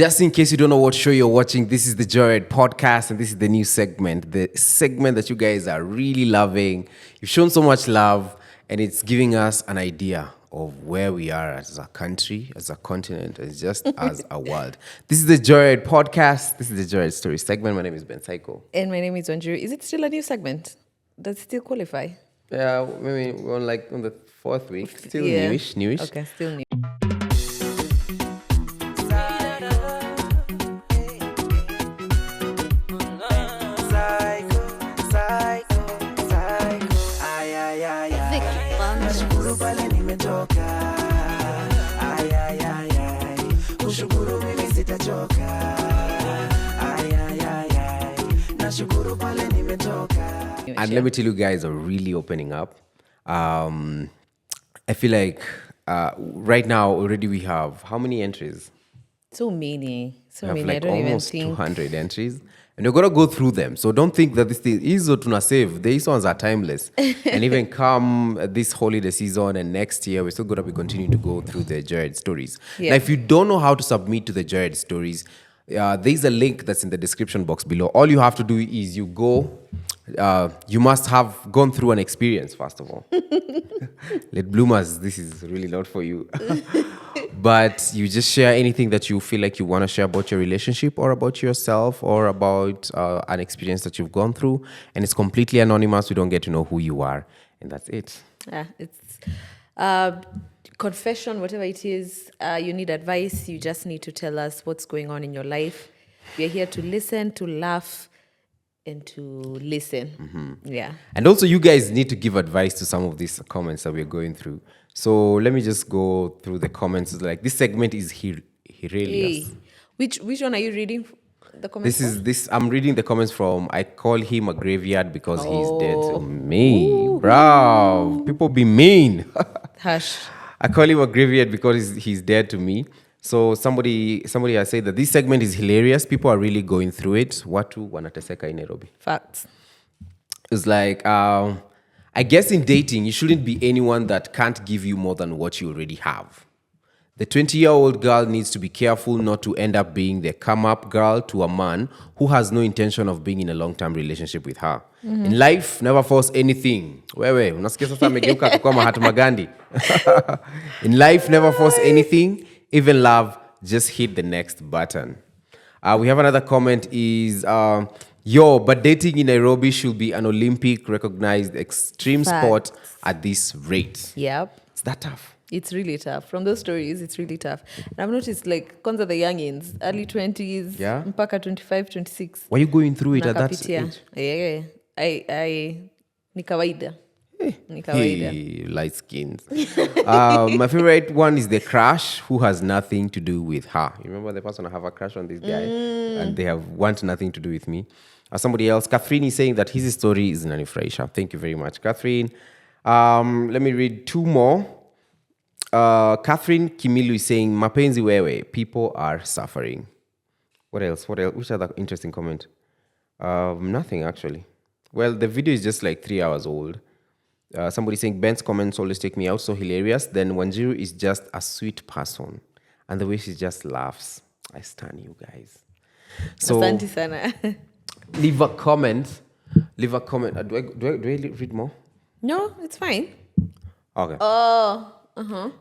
Just in case you don't know what show you're watching, this is the Joyride podcast, and this is the new segment, the segment that you guys are really loving. You've shown so much love, and it's giving us an idea of where we are as a country, as a continent, and just as a world. This is the Joyride podcast. This is the Joyride story segment. My name is Ben Tycoon. And my name is Wanjiru. Is it still a new segment? Does it still qualify? Yeah, maybe we're on the fourth week. Still newish. Okay, still new. And let me tell you guys are really opening up. I feel like right now already we have how many entries? So many. We have I like don't even almost think. 200 entries. And we're going to go through them. So don't think that this thing is tuna save. These ones are timeless. And even come this holiday season and next year, we're still going to be continuing to go through the Joyride stories. Yeah. Now, if you don't know how to submit to the Joyride stories, there's a link that's in the description box below. All you have to do is you go. You must have gone through an experience, first of all. Late bloomers, this is really not for you. But you just share anything that you feel like you want to share about your relationship or about yourself or about an experience that you've gone through. And it's completely anonymous. We don't get to know who you are. And that's it. Yeah, it's confession, whatever it is. You need advice. You just need to tell us what's going on in your life. We're here to listen, to laugh, and to listen. Mm-hmm. Yeah. And also you guys need to give advice to some of these comments that we're going through. So let me just go through the comments. Like this segment is hilarious. Hey. Which one are you reading? The comments I'm reading the comments from I call him a graveyard because he's dead to me. Bro, people be mean. Hush. I call him a graveyard because he's dead to me. So somebody has said that this segment is hilarious. People are really going through it. Watu wanateseka in Nairobi. Facts. It's like, I guess in dating, you shouldn't be anyone that can't give you more than what you already have. The 20-year-old girl needs to be careful not to end up being the come-up girl to a man who has no intention of being in a long-term relationship with her. Mm-hmm. In life, never force anything. Wewe, unasikia sasa amegeuka kwa Mahatma Gandhi. In life, never force anything. Even love, just hit the next button. We have another comment is, but dating in Nairobi should be an Olympic recognized extreme sport at this rate. Yep. It's that tough. It's really tough. From those stories, it's really tough. And I've noticed like cons of the youngins, early 20s, mpaka 25, 26. Were you going through it at that age? Yeah. Ni kawaida. Hey, light skins. My favorite one is the crush who has nothing to do with her. You remember the person I have a crush on this guy and they want nothing to do with me. Somebody else, Catherine is saying that his story is inanifurahisha. Thank you very much, Catherine. Let me read two more. Catherine Kimilu is saying, mapenzi wewe, people are suffering. What else? Which other interesting comment? Nothing actually. Well, the video is just like 3 hours old. Somebody saying, Ben's comments always take me out, so hilarious. Then Wanjiru is just a sweet person. And the way she just laughs. I stan you guys. So, Asante sana. leave a comment. Do I read more? No, it's fine. Okay.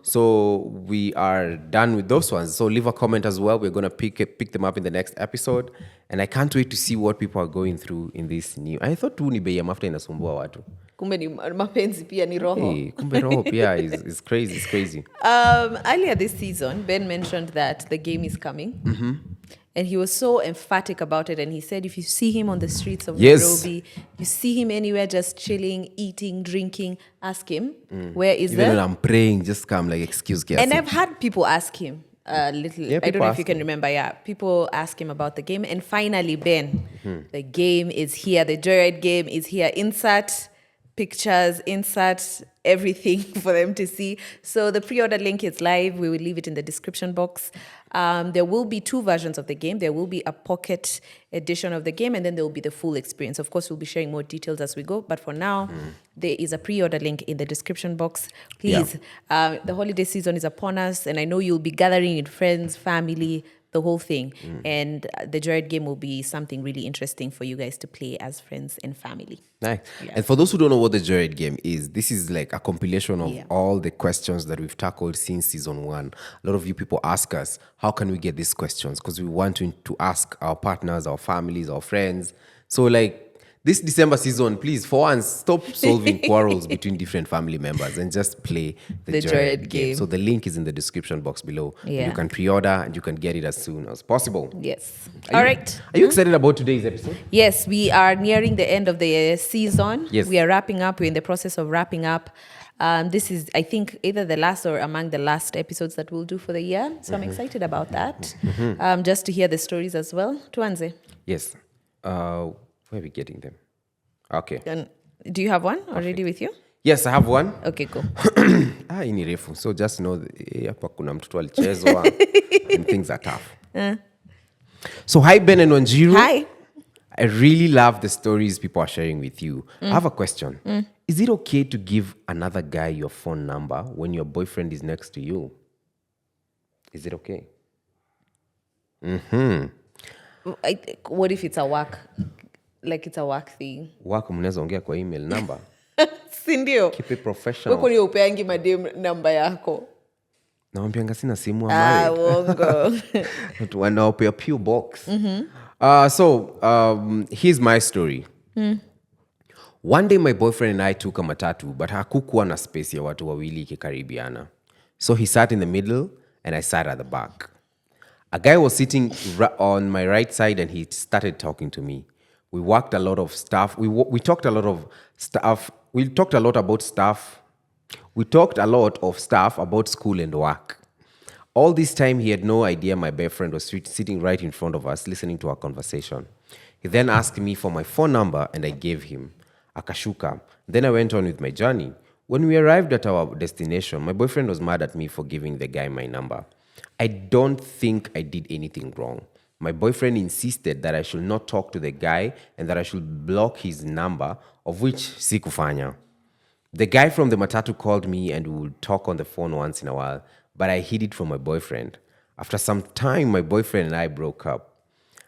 So we are done with those ones. So leave a comment as well. We're going to pick them up in the next episode. And I can't wait to see what people are going through in this new. I thought tu ni bei ya mafuta inasumbua watu. Kumbe ni mapenzi pia ni roho. Hey, kumbe roho pia is crazy. It's crazy. Earlier this season, Ben mentioned that the game is coming. Mm-hmm. And he was so emphatic about it. And he said, if you see him on the streets of Nairobi, you see him anywhere just chilling, eating, drinking, ask him, where is Even when I'm praying, just come like, excuse me. And I've had people ask him I don't know if you can remember. Yeah, people ask him about the game. And finally, Ben, the game is here. The Joyride game is here. Insert pictures, insert everything for them to see. So the pre-order link is live. We will leave it in the description box. There will be two versions of the game. There will be a pocket edition of the game, and then there will be the full experience. Of course, we'll be sharing more details as we go. But for now, there is a pre-order link in the description box. Please, the holiday season is upon us, and I know you'll be gathering with friends, family, the whole thing. And the Joyride game will be something really interesting for you guys to play as friends and family. Nice. Yeah. And for those who don't know what the Joyride game is, this is like a compilation of all the questions that we've tackled since season 1. A lot of you people ask us, how can we get these questions? Because we want to ask our partners, our families, our friends. So like, this December season, please, for once, stop solving quarrels between different family members and just play the Joyride game. So the link is in the description box below. Yeah. You can pre-order and you can get it as soon as possible. Yes. All right. Are you excited about today's episode? Yes, we are nearing the end of the season. Yes. We are wrapping up. We're in the process of wrapping up. This is, I think, either the last or among the last episodes that we'll do for the year. So I'm excited about that. Just to hear the stories as well. Tuanze. Yes. Where are we getting them? Okay. And do you have one already with you? Yes, I have one. Okay, cool. Ini refu. So just know hapa kuna mtoto alichezwa and things are tough. So hi Ben and Wanjiru. Hi. I really love the stories people are sharing with you. I have a question. Is it okay to give another guy your phone number when your boyfriend is next to you? Is it okay? What if it's a work? Like it's a work thing. Work mnaweza ongea kwa email number. Si ndio? Keep it professional. Wewe ni upeangi madem namba yako. Naambianga sina simu ambayo. Wongo. Wanaopea PO box. Here's my story. One day my boyfriend and I took a matatu, but hakukuwa na space ya watu wawili ikikaribiana. So he sat in the middle and I sat at the back. A guy was sitting on my right side and he started talking to me. We worked a lot of stuff. We talked a lot of stuff. We talked a lot about stuff. We talked a lot of stuff about school and work. All this time, he had no idea my boyfriend was sitting right in front of us, listening to our conversation. He then asked me for my phone number, and I gave him. Akashuka. Then I went on with my journey. When we arrived at our destination, my boyfriend was mad at me for giving the guy my number. I don't think I did anything wrong. My boyfriend insisted that I should not talk to the guy and that I should block his number, of which sikufanya. The guy from the Matatu called me and we would talk on the phone once in a while, but I hid it from my boyfriend. After some time, my boyfriend and I broke up.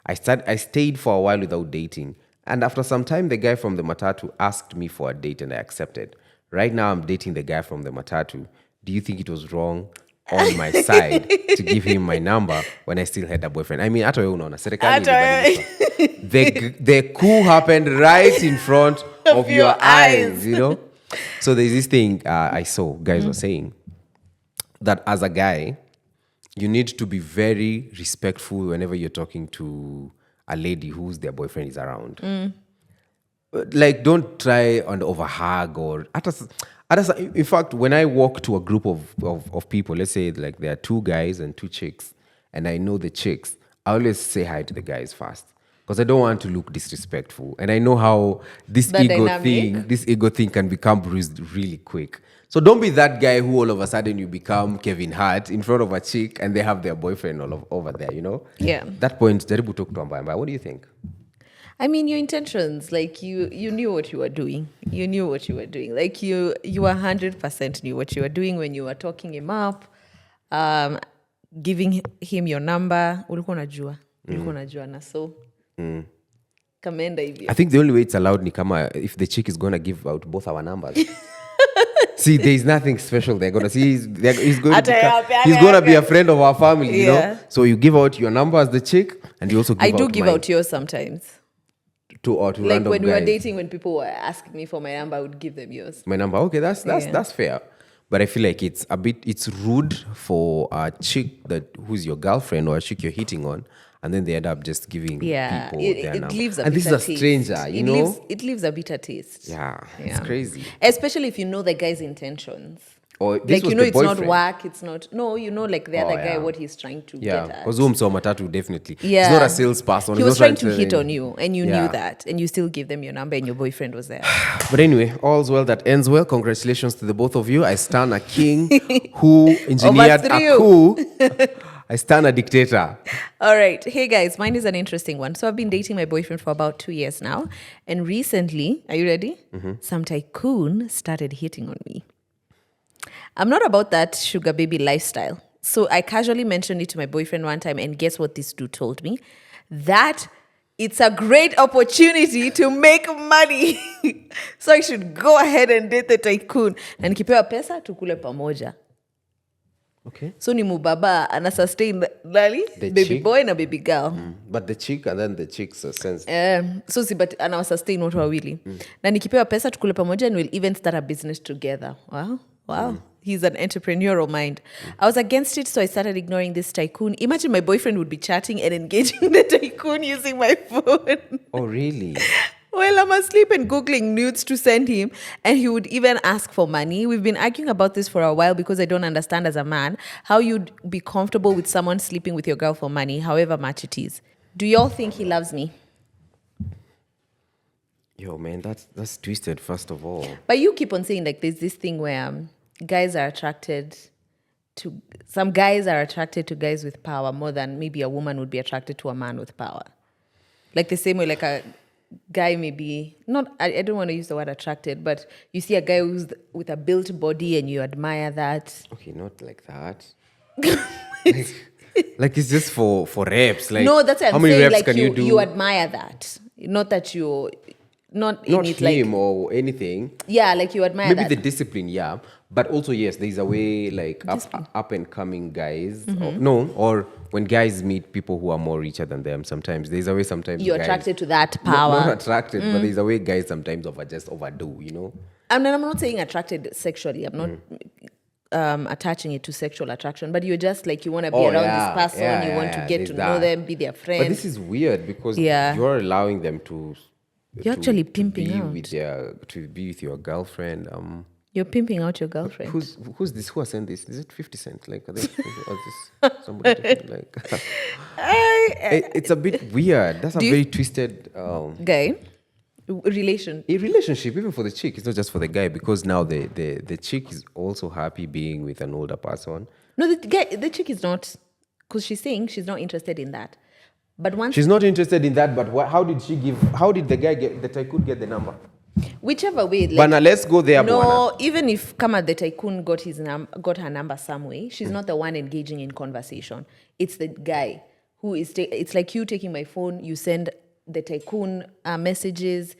I stayed for a while without dating, and after some time, the guy from the Matatu asked me for a date and I accepted. Right now, I'm dating the guy from the Matatu. Do you think it was wrong on my side to give him my number when I still had a boyfriend? I mean, hata wewe unaona serikali the coup happened right in front of your eyes, you know? So there's this thing I saw guys were saying that as a guy, you need to be very respectful whenever you're talking to a lady whose their boyfriend is around. Like, don't try and overhug or... In fact, when I walk to a group of people, let's say like there are 2 guys and 2 chicks, and I know the chicks, I always say hi to the guys first because I don't want to look disrespectful. And I know how this ego thing can become bruised really quick. So don't be that guy who all of a sudden you become Kevin Hart in front of a chick and they have their boyfriend all over there, you know? Yeah. That point, jaribu talk to ambaye. What do you think? I mean, your intentions, like you knew what you were doing. You knew what you were doing. Like you 100% knew what you were doing when you were talking him up, giving him your number. Ulikuwa unajua na so. Kamenda hivyo. I think the only way it's allowed ni kama if the chick is going to give out both our numbers. See, there's nothing special they're going to see. He's going to be a friend of our family, you know? So you give out your number as the chick and you also give out I do give out yours sometimes. To like when guys. we were dating, when people were asking me for my number, I would give them yours. My number, okay, that's fair. But I feel like it's rude for a chick who's your girlfriend or a chick you're hitting on, and then they end up just giving people their number. Leaves a and bitter this is a stranger, you know? It leaves a bitter taste. Yeah, it's crazy. Especially if you know the guy's intentions. Or like, you know, it's boyfriend. not work, it's not... No, you know, like the other guy, what he's trying to get at. Yeah, because Matatu, definitely. Yeah. He's not a salesperson. He was trying to hit on you, and you knew that. And you still give them your number, and your boyfriend was there. But anyway, all's well that ends well. Congratulations to the both of you. I stand a king who engineered a coup. I stand a dictator. All right. Hey, guys, mine is an interesting one. So I've been dating my boyfriend for about 2 years now. And recently, are you ready? Some tycoon started hitting on me. I'm not about that sugar baby lifestyle. So I casually mentioned it to my boyfriend one time, and guess what this dude told me? That it's a great opportunity to make money. So I should go ahead and date the tycoon. Na nikipewa pesa tukule pamoja. Okay. So ni MUBABA ana sustain nani? Baby chick? Boy na baby girl. But the chick and then the chick's a sense. So si but ana sustain watu wawili. Na nikipewa pesa tukule pamoja and we'll even start a business together. Wow. He's an entrepreneurial mind. I was against it, so I started ignoring this tycoon. Imagine my boyfriend would be chatting and engaging the tycoon using my phone. Oh, really? Well, I'm asleep and Googling nudes to send him, and he would even ask for money. We've been arguing about this for a while because I don't understand as a man how you'd be comfortable with someone sleeping with your girl for money, however much it is. Do y'all think he loves me? Yo, man, that's twisted, first of all. But you keep on saying, like, there's this thing where guys are attracted to... Some guys are attracted to guys with power more than maybe a woman would be attracted to a man with power. Like the same way, like a guy may be... I don't want to use the word attracted, but you see a guy who's with a built body and you admire that. Okay, not like that. like it's just for reps. Like, no, that's what I'm saying. How many reps like can you do? You admire that. Not that you... Not him like, or anything. Yeah, like you admire Maybe that. the discipline, yeah. But also, yes, there's a way like up and coming guys. Or when guys meet people who are more richer than them, sometimes there's a way sometimes you're guys, attracted to that power. Not attracted, but there's a way guys sometimes overdo, you know? I'm not saying attracted sexually. I'm not attaching it to sexual attraction, but you're just like, you want to be around this person, you want to get to know them, be their friend. But this is weird because you're allowing them to... You're actually pimping out. To be with your girlfriend. You're pimping out your girlfriend. Who's this? Who has sent this? Is it 50 Cent? Like, are they, or this somebody different? Like, it's a bit weird. That's a very twisted guy. Relationship, even for the chick. It's not just for the guy, because now the chick is also happy being with an older person. No, the chick is not, because she's saying she's not interested in that. But once she's not interested in that, but how did the guy the tycoon get the number? Whichever way. Like, but now let's go there. No, Bwana. Even if Kama the tycoon got her number some way, she's not the one engaging in conversation. It's the guy who is. It's like you taking my phone. You send the tycoon messages.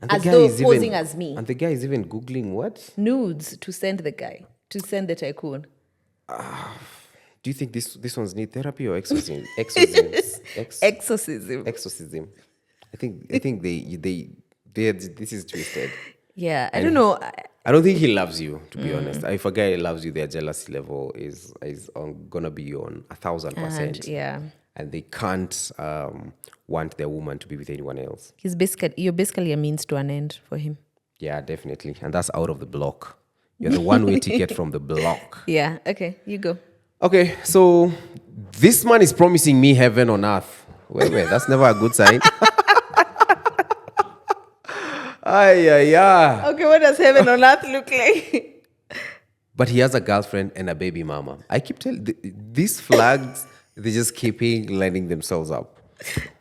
As though posing as me. And the guy is even googling what? Nudes to send the tycoon. Do you think this ones need therapy or exorcism? Exorcism. I think they this is twisted. Yeah, I don't know. I don't think he loves you, to be honest. If a guy loves you, their jealousy level is gonna be on 1,000%. Yeah. And they can't want their woman to be with anyone else. You're basically a means to an end for him. Yeah, definitely. And that's out of the block. You're the one-way ticket from the block. Yeah. Okay, you go. Okay, so this man is promising me heaven on earth. Wait, that's never a good sign. Okay, what does heaven on earth look like? But he has a girlfriend and a baby mama. I keep telling these flags, they just keeping lining themselves up.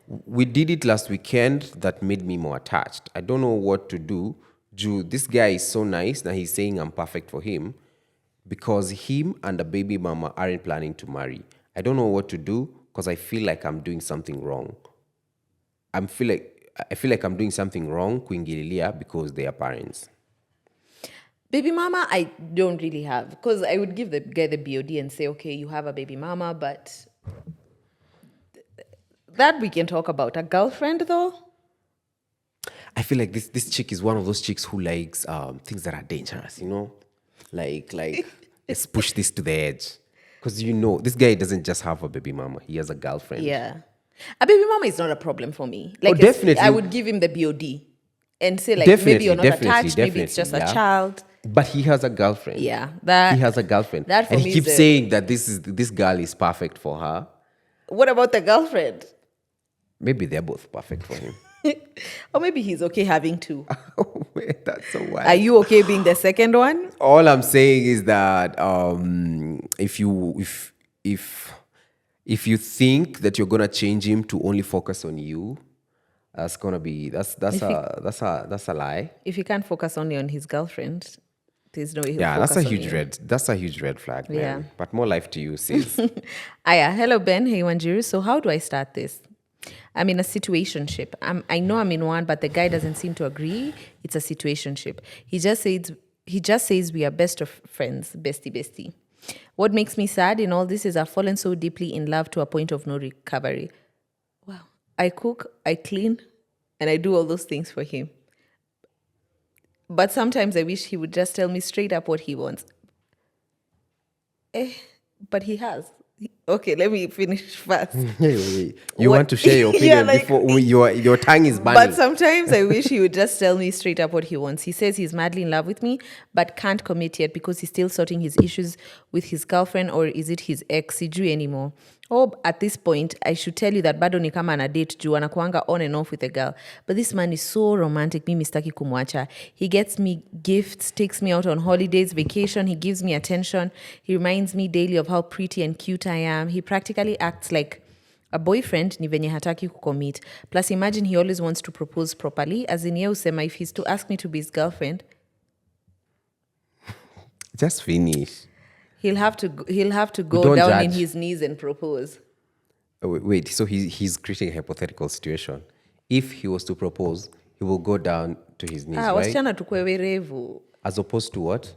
We did it last weekend. That made me more attached. I don't know what to do. This guy is so nice. Now he's saying I'm perfect for him, because him and the baby mama aren't planning to marry. I don't know what to do, because I feel like I'm doing something wrong. I feel like I'm doing something wrong, kuingililia, because they are parents. Baby mama, I don't really have, because I would give the guy the BOD and say, okay, you have a baby mama, but that we can talk about. A girlfriend, though? I feel like this chick is one of those chicks who likes things that are dangerous, you know? Like let's push this to the edge. Because this guy doesn't just have a baby mama. He has a girlfriend. Yeah. A baby mama is not a problem for me. Like, definitely. I would give him the BOD and say, like, maybe you're not attached, maybe it's just a child. But he has a girlfriend. Yeah. He has a girlfriend. And he keeps saying that this girl is perfect for her. What about the girlfriend? Maybe they're both perfect for him. Or maybe he's okay having two. Oh, wait, that's so wild. Are you okay being the second one? All I'm saying is that if you think that you're gonna change him to only focus on you, that's a lie. If he can't focus only on his girlfriend, there's no way he'll Yeah, focus that's a on huge you. red. That's a huge red flag, man. Yeah. But more life to you, sis. Hello Ben, hey Wanjiru. So how do I start this? I'm in a situationship. I know I'm in one, but the guy doesn't seem to agree. It's a situationship. He just says we are best of friends, bestie. What makes me sad in all this is I've fallen so deeply in love to a point of no recovery. Wow. I cook, I clean, and I do all those things for him. But sometimes I wish he would just tell me straight up what he wants. But he has. Okay, let me finish first. You want to share your opinion before your tongue is burning. But sometimes I wish he would just tell me straight up what he wants. He says he's madly in love with me, but can't commit yet because he's still sorting his issues with his girlfriend, or is it his ex? Sijui anymore. Oh, at this point, I should tell you that bado ni kama ana date juu anakuanga on and off with a girl. But this man is so romantic, mimi sitaki kumwacha. He gets me gifts, takes me out on holidays, vacation, he gives me attention. He reminds me daily of how pretty and cute I am. He practically acts like a boyfriend ni venye hataki kucommit. Plus, imagine he always wants to propose properly. As in, usema, if he's to ask me to be his girlfriend, just finish. He'll have to go down on his knees and propose. Wait, so he's creating a hypothetical situation. If he was to propose, he will go down to his knees, right? Wasichana tukue werevu. As opposed to what?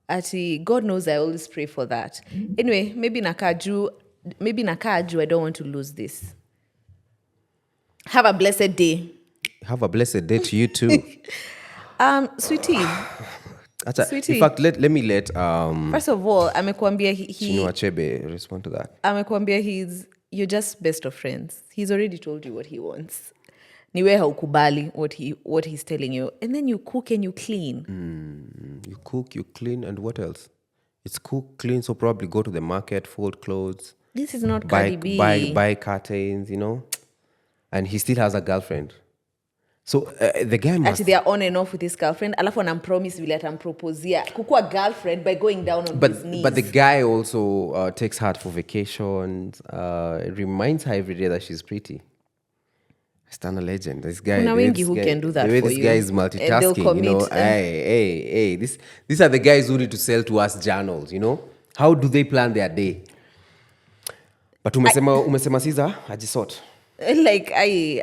Ati, God knows I always pray for that. Anyway, maybe nakaju, I don't want to lose this. Have a blessed day. Have a blessed day to you too. Sweetie. In fact, let me let first of all, amekuambia he Chinua Achebe respond to that. Amekuambia you're just best of friends. He's already told you what he wants. Niwe haukubali what he's telling you. And then you cook and you clean. You cook, you clean, and what else? It's cook, clean, so probably go to the market, fold clothes. This is not Cardi B. Buy curtains, and he still has a girlfriend. So the guy must... Actually, they are on and off with his girlfriend. Alafu anampromise vile atampropozia. Kukua girlfriend by going down on his knees. But the guy also takes her for vacations. It reminds her every day that she's pretty. Stan a legend. This guy... Kuna wengi who can do that for you. The way this guy is multitasking, hey. These are the guys who need to sell to us journals, How do they plan their day? But umesema Caesar, ajisort. Like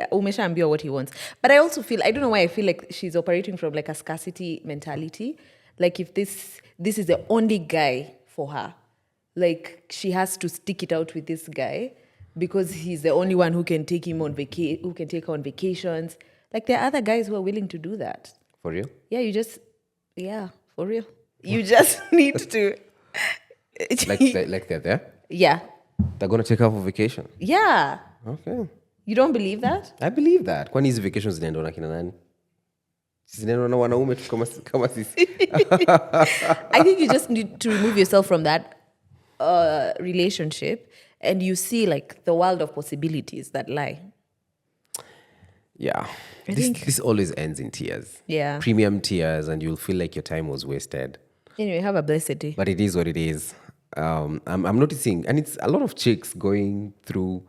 umeshaambiwa what he wants, but I also feel, I don't know why I feel like she's operating from like a scarcity mentality. Like if this is the only guy for her, like she has to stick it out with this guy because he's the only one who can take him on who can take her on vacations. Like there are other guys who are willing to do that. For real? Yeah, for real. You just need to like they're there? Yeah. They're gonna take her for vacation. Yeah. Okay. You don't believe that? I believe that. Kwani hizi vacations zinaenda na kina nani? Zinaenda na wanaume tu kama sisi. I think you just need to remove yourself from that relationship and you see like the world of possibilities that lie. Yeah. This always ends in tears. Yeah. Premium tears, and you'll feel like your time was wasted. Anyway, have a blessed day. But it is what it is. I'm noticing, and it's a lot of chicks going through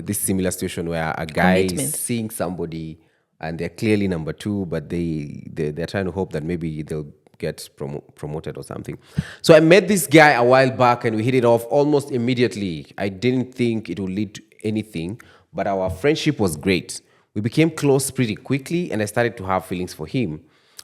this similar situation where a guy is seeing somebody and they're clearly number two, but they're trying to hope that maybe they'll get promoted or something. So I met this guy a while back and we hit it off almost immediately. I didn't think it would lead to anything, but our friendship was great. We became close pretty quickly and I started to have feelings for him.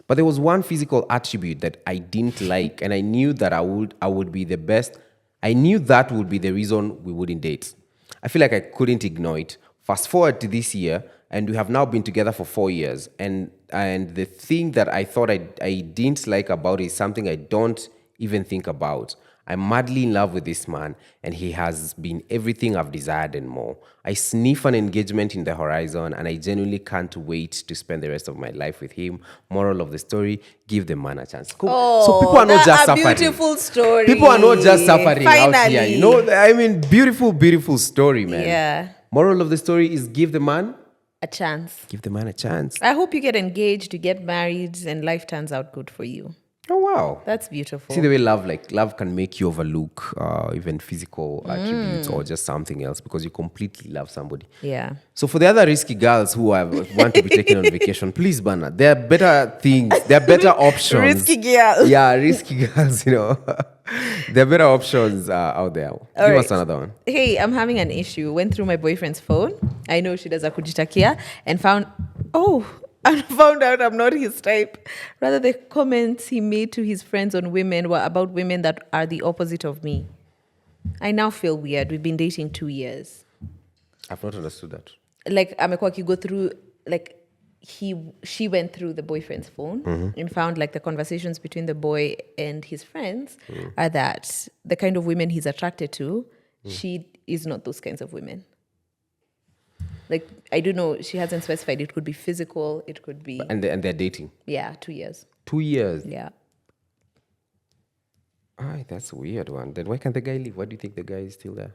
But there was one physical attribute that I didn't like, and I knew that I would be the best. I knew that would be the reason we wouldn't date. I feel like I couldn't ignore it. Fast forward to this year, and we have now been together for 4 years. And the thing that I thought I didn't like about it is something I don't even think about. I'm madly in love with this man, and he has been everything I've desired and more. I sniff an engagement in the horizon, and I genuinely can't wait to spend the rest of my life with him. Moral of the story, give the man a chance. Cool. Oh, so people are not just suffering. Beautiful story. People are not just suffering Finally. out here. I mean, beautiful, beautiful story, man. Yeah. Moral of the story is give the man a chance. Give the man a chance. I hope you get engaged, you get married, and life turns out good for you. Oh, wow. Wow. That's beautiful. See the way love can make you overlook even physical attributes or just something else because you completely love somebody. Yeah. So for the other risky girls who want to be taken on vacation, please, Bana, there are better things. There are better options. Risky girls. Yeah, risky girls, There are better options out there. Give us another one. Hey, I'm having an issue. Went through my boyfriend's phone. I know she does a kujitakia and found out I'm not his type. Rather, the comments he made to his friends on women were about women that are the opposite of me. I now feel weird. We've been dating 2 years. I've not understood that. Like, amekuwa go through, like, she went through the boyfriend's phone and found like the conversations between the boy and his friends are that the kind of women he's attracted to, she is not those kinds of women. Like, I don't know, she hasn't specified. It could be physical, it could be... And they're dating? Yeah, 2 years. 2 years? Yeah. That's a weird one. Then why can't the guy leave? Why do you think the guy is still there?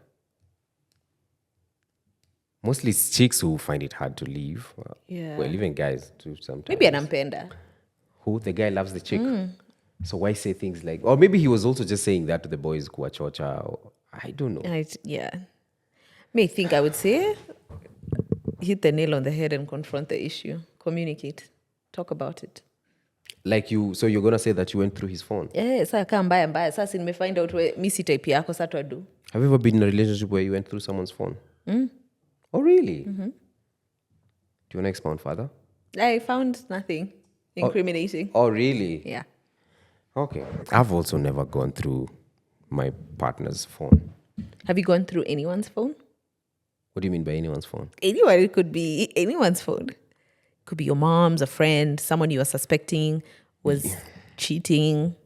Mostly it's chicks who find it hard to leave. Well, even guys too sometimes. Maybe anampenda. Who? The guy loves the chick. So why say things like... Or maybe he was also just saying that to the boys kuwa chocha. Or, I don't know. May think I would say hit the nail on the head and confront the issue. Communicate. Talk about it. Like so you're going to say that you went through his phone? Yeah, sasa kaa mbaya. Sasa nimefind out where mi si type yako, sasa tuadu. Have you ever been in a relationship where you went through someone's phone? Oh, really? Do you want to expound further? I found nothing incriminating. Oh, really? Yeah. Okay. I've also never gone through my partner's phone. Have you gone through anyone's phone? What do you mean by anyone's phone? Anyone. It could be anyone's phone. It could be your mom's, a friend, someone you were suspecting was cheating.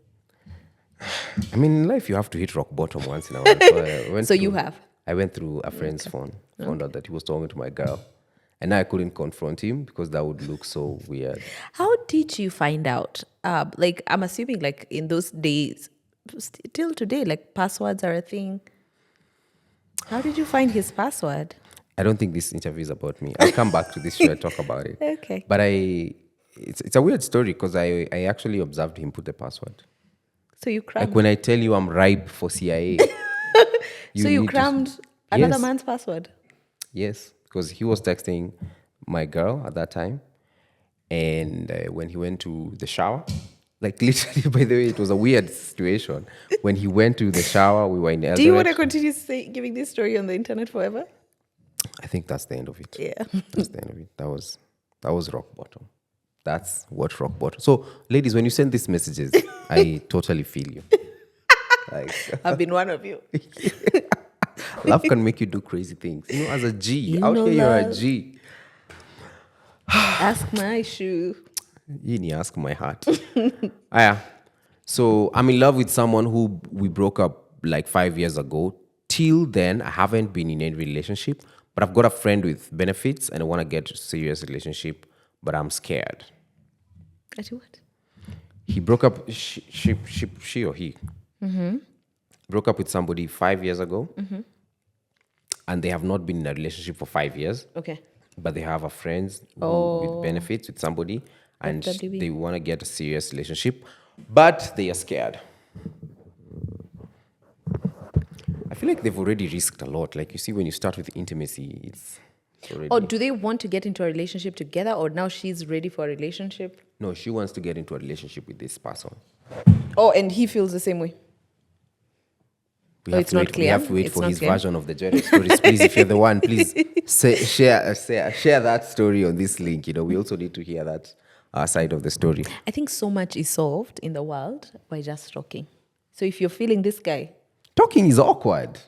I mean, in life, you have to hit rock bottom once in a while. So you have? I went through a friend's phone, found out that he was talking to my girl. And I couldn't confront him because that would look so weird. How did you find out? Like, I'm assuming, like, in those days, till today, like, passwords are a thing. How did you find his password? I don't think this interview is about me. I'll come back to this show and talk about it. Okay. But it's a weird story because I actually observed him put the password. So you crammed? Like when I tell you I'm ripe for CIA. So you crammed another man's password? Yes, because he was texting my girl at that time. And when he went to the shower, like literally, by the way, it was a weird situation. When he went to the shower, we were in Eldoret. Do you want to continue giving this story on the internet forever? I think that's the end of it. Yeah. That's the end of it. That was rock bottom. That's what rock bottom. So, ladies, when you send these messages, I totally feel you. Like, I've been one of you. Love can make you do crazy things. As a G. Out here, you're a G. Ask my shoe. You need to ask my heart. So I'm in love with someone who we broke up like 5 years ago. Till then, I haven't been in any relationship, but I've got a friend with benefits and I want to get a serious relationship, but I'm scared. At what? He broke up, she or he broke up with somebody 5 years ago, and they have not been in a relationship for 5 years. Okay. But they have a friend with benefits with somebody, and they want to get a serious relationship, but they are scared. I feel like they've already risked a lot. Like, you see, when you start with intimacy, it's already... Oh, do they want to get into a relationship together, or now she's ready for a relationship? No, she wants to get into a relationship with this person. Oh, and he feels the same way? We have to wait for his version of the Joyride stories. Please, if you're the one, please share that story on this link. We also need to hear that side of the story. I think so much is solved in the world by just talking. So if you're feeling this guy... Talking is awkward.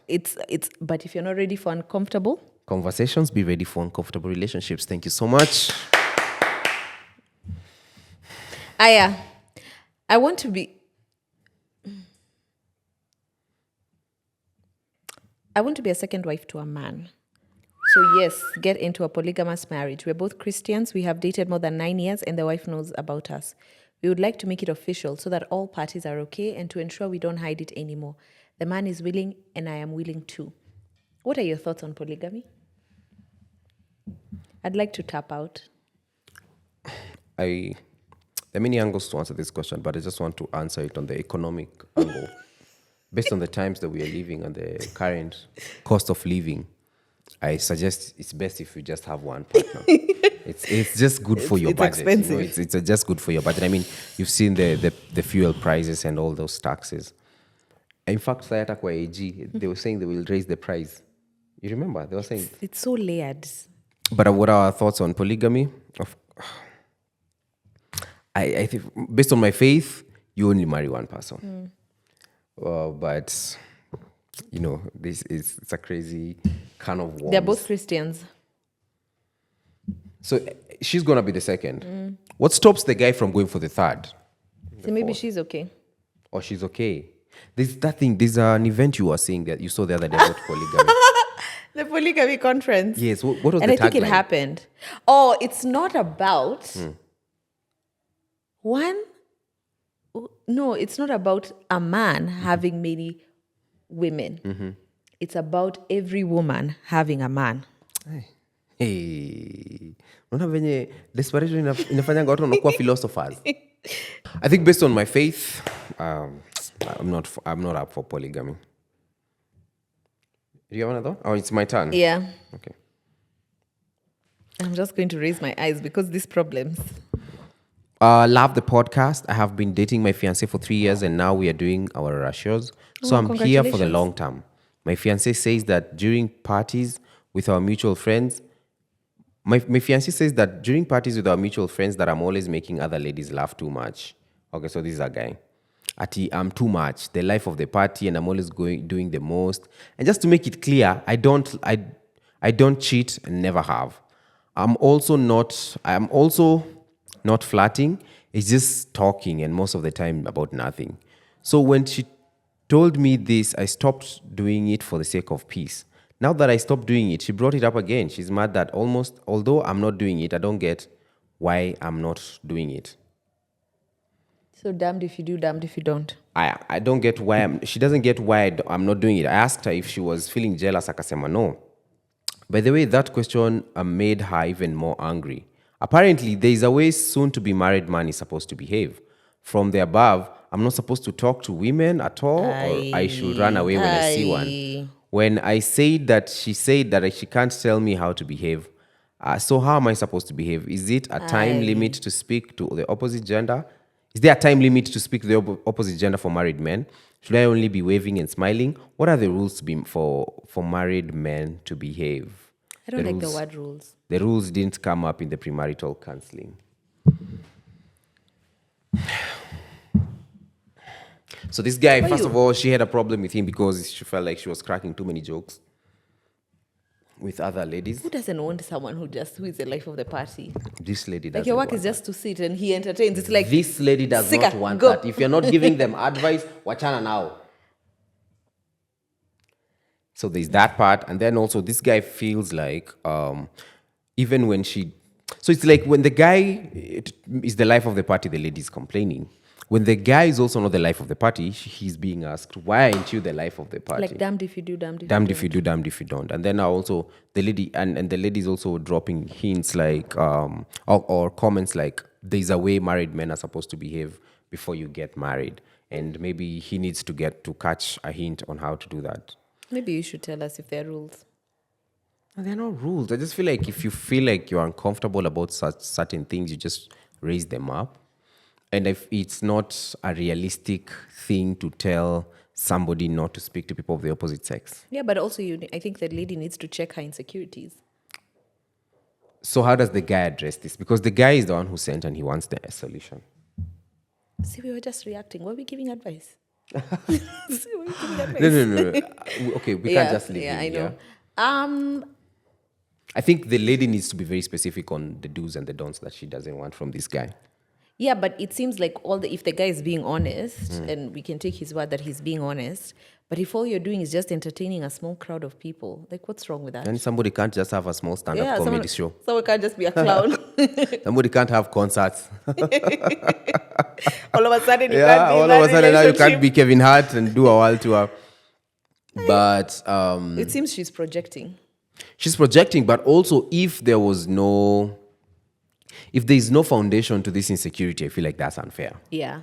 But if you're not ready for uncomfortable... Conversations, be ready for uncomfortable relationships. Thank you so much. I want to be a second wife to a man. So yes, get into a polygamous marriage. We're both Christians. We have dated more than 9 years and the wife knows about us. We would like to make it official so that all parties are okay and to ensure we don't hide it anymore. The man is willing and I am willing too. What are your thoughts on polygamy? I'd like to tap out. I There are many angles to answer this question, but I just want to answer it on the economic angle. Based on the times that we are living and the current cost of living, I suggest it's best if you just have one partner. It's just good for your budget. Expensive. You know, it's just good for your budget. I mean, you've seen the fuel prices and all those taxes. In fact, Sayata kwa AG, they were saying they will raise the price. You remember? They were saying... It's so layered. But what are our thoughts on polygamy? I think, based on my faith, you only marry one person. But, you know, it's a crazy can of worms. They're both Christians. So she's going to be the second. What stops the guy from going for the third? So maybe she's okay. Or she's okay. There's an event you were saying that you saw the other day about polygamy. The polygamy conference. Yes, what was and the I think it tagline? happened. Oh, it's not about one. No, it's not about a man having many women. It's about every woman having a man. Hey. Unaona venye desperation inafanyanga watu wanakuwa philosophers. I think based on my faith, I'm not up for polygamy. Do you have another? Oh, it's my turn. Yeah. Okay. I'm just going to raise my eyes because these problems. Love the podcast. I have been dating my fiancé for 3 years and now we are doing our rashes. So I'm here for the long term. My fiancé says that during parties with our mutual friends, my fiancé says that during parties with our mutual friends that I'm always making other ladies laugh too much. Okay, so this is a guy. I'm too much, the life of the party, and I'm always doing the most. And just to make it clear, I don't cheat and never have. I'm also not flirting. It's just talking, and most of the time about nothing. So when she told me this, I stopped doing it for the sake of peace. Now that I stopped doing it, she brought it up again. She's mad that although I'm not doing it, I don't get why I'm not doing it. So damned if you do, damned if you don't. I don't get why she doesn't get why I'm not doing it. I asked her if she was feeling jealous. Akasema no. By the way, that question made her even more angry. Apparently, there is a way soon to be married man is supposed to behave. From the above, I'm not supposed to talk to women at all, or I should run away when I see one. When I said that, she said that she can't tell me how to behave. So how am I supposed to behave? Is it a time limit to speak to the opposite gender? Is there a time limit to speak to the opposite gender for married men? Should I only be waving and smiling? What are the rules for married men to behave? I don't like the word rules. The rules didn't come up in the premarital counseling. So this guy, first of all, she had a problem with him because she felt like she was cracking too many jokes with other ladies. Who doesn't want someone who is the life of the party? This lady doesn't like your work want is just to sit and he entertains. It's like this lady does not want that. If you're not giving them advice, wachana now. So there's that part, and then also this guy feels like even when she, so it's like when the guy is the life of the party, the lady is complaining. When the guy is also not the life of the party, he's being asked, why aren't you the life of the party? Like damned if you do, damned if you do, damned if you don't. And then now also the lady, and the lady is also dropping hints like, or comments like, there's a way married men are supposed to behave before you get married. And maybe he needs to catch a hint on how to do that. Maybe you should tell us if there are rules. There are no rules. I just feel like if you feel like you're uncomfortable about certain things, you just raise them up. And if it's not a realistic thing to tell somebody not to speak to people of the opposite sex. Yeah, but also I think the lady needs to check her insecurities. So how does the guy address this? Because the guy is the one who sent and he wants the solution. See, we were just reacting. Were we giving advice? No. Okay, we can't just leave him. I know. I think the lady needs to be very specific on the do's and the don'ts that she doesn't want from this guy. Yeah, but it seems like if the guy is being honest, and we can take his word that he's being honest, but if all you're doing is just entertaining a small crowd of people, like what's wrong with that? And somebody can't just have a small stand-up comedy show. Someone can't just be a clown. Somebody can't have concerts. All of a sudden, now you can't be Kevin Hart and do a world tour. But it seems she's projecting. She's projecting, but also if there was no... If there is no foundation to this insecurity, I feel like that's unfair. Yeah.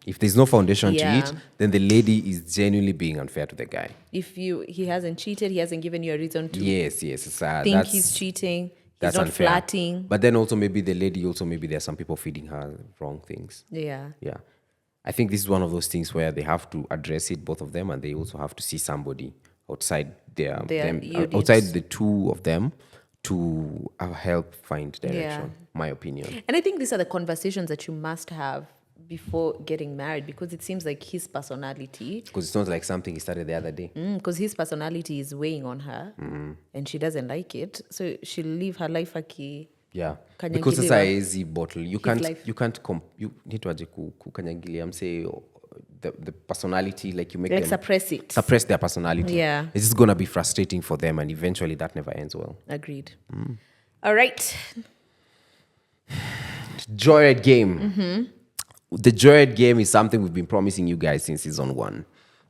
If there's no foundation to Yeah. it, then the lady is genuinely being unfair to the guy. If he hasn't cheated, he hasn't given you a reason to Yes. think he's cheating. He's not unfair. flirting. But then also maybe the lady maybe there are some people feeding her wrong things. Yeah. Yeah. I think this is one of those things where they have to address it, both of them, and they also have to see somebody outside outside the two of them to help find direction, my opinion. And I think these are the conversations that you must have before getting married, because it seems like his personality... Because it's not like something he started the other day. Because his personality is weighing on her, and she doesn't like it. So she'll live her life Yeah, because it's a easy bottle. You need to kukanyangilia say the personality, like you make them suppress their personality. Yeah, it's just gonna be frustrating for them, and eventually that never ends well. Agreed. All right, Joyride game. The Joyride game is something we've been promising you guys since season 1.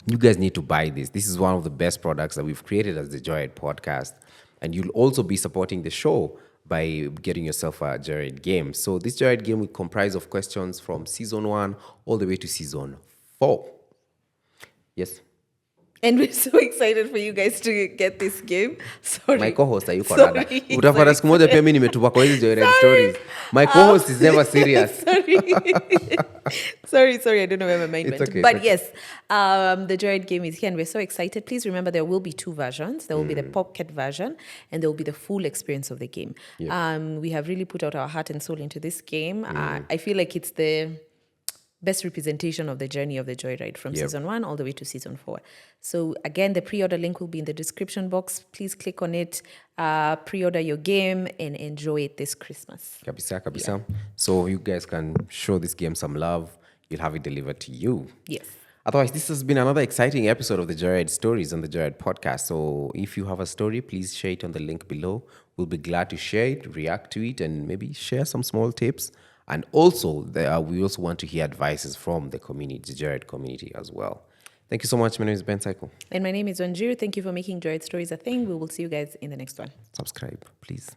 You guys need to buy this. This is one of the best products that we've created as the Joyride podcast, and you'll also be supporting the show by getting yourself a Joyride game. So this Joyride game will comprise of questions from season 1 all the way to season 4. Yes. And we're so excited for you guys to get this game. Sorry. My co-host, ayuko rada. Utapata siku moja pia mimi nimetupa kwa hizi Joyride stories. My co-host is never serious. Sorry, I don't know where my mind went. Okay, but yes, the Joyride game is here and we're so excited. Please remember there will be 2 versions. There will be the pocket version and there will be the full experience of the game. Yep. We have really put out our heart and soul into this game. I feel like it's the best representation of the journey of the Joyride from season 1 all the way to season 4. So again, the pre-order link will be in the description box. Please click on it, pre-order your game and enjoy it this Christmas. Kabisa. Yeah. So you guys can show this game some love. You'll have it delivered to you. Yes. Otherwise, this has been another exciting episode of the Joyride Stories on the Joyride podcast. So if you have a story, please share it on the link below. We'll be glad to share it, react to it, and maybe share some small tips. And also, we also want to hear advices from the community, the Joyride community as well. Thank you so much. My name is Ben Tycoon. And my name is Wanjiru. Thank you for making Joyride Stories a thing. We will see you guys in the next one. Subscribe, please.